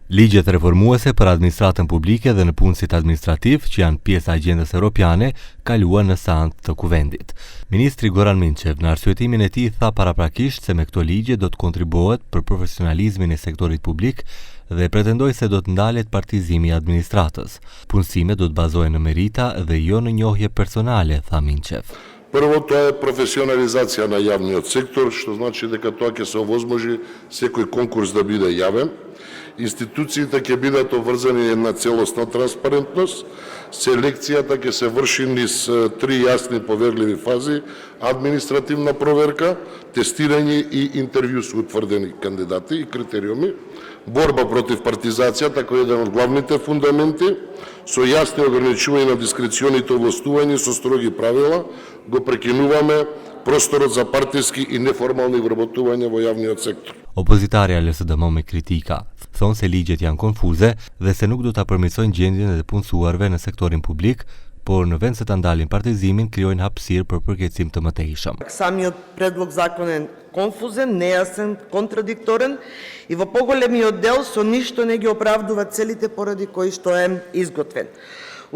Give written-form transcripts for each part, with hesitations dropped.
Ligjet reformuese për administratën publike dhe në punësit administrativ, që janë pjesë e agjendës europiane, kaluan në seancë të kuvendit. Ministri Goran Minçev në arsyetimin e tij tha paraprakisht se me këto ligje do të kontribuohet për profesionalizmin e sektorit publik dhe pretendoi se do të ndalet partizimi i administratës. Punësimet do të bazohen në merita dhe jo në njohje personale, tha Minçev. Прво, тоа е професионализација на јавниот сектор, што значи дека тоа ќе се овозможи секој конкурс да биде јавен. Институциите ќе бидат обврзани на целосна транспарентност, селекцијата ќе се врши низ три јасни поверливи фази: административна проверка, тестирање и интервју со утврдени кандидати и критериуми, борба против партизацијата кој е еден од главните фундаменти, со јасни ограничувања на дискреционите овластувања со строги правила, го прекинуваме prostorot za partijski i neformalni vërbotuanja во јавниот сектор. Opozitarja LSDM me kritika thonë se ligjet janë konfuze dhe se nuk do ta përmirësojnë gjendjen e punësuarve në sektorin publik, por në vend se ta ndalin partizimin, krijojnë hapësirë për përkeqësim të mëtejshëm. Самиот предлог закон е конфузен, нејасен, контрадикторен и во поголемиот дел со ништо не ги оправдува целите поради кои што е изготвен.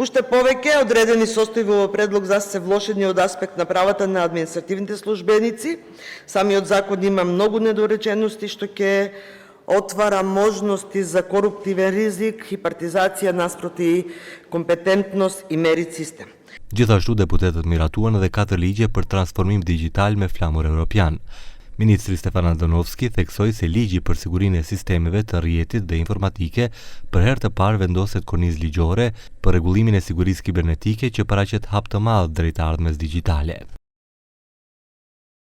Уште повеќе, одредени состојби во предлог се влошени од аспект на правата на административните службеници. Самиот закон има многу недоречености што ќе отвара можности за коруптивен ризик и партизација наспроти компетентност и мерит систем. Gjithashtu deputetët miratuan edhe 4 ligje për transformim digital me flamur europian. Ministri Stefan Andonovski theksoi se ligji për sigurinë e sistemeve të rrjetit dhe informatike për herë të parë vendoset kornizë ligjore për rregullimin e sigurisë kibernetike që paraqet hap të madh drejt ardhmes digjitale.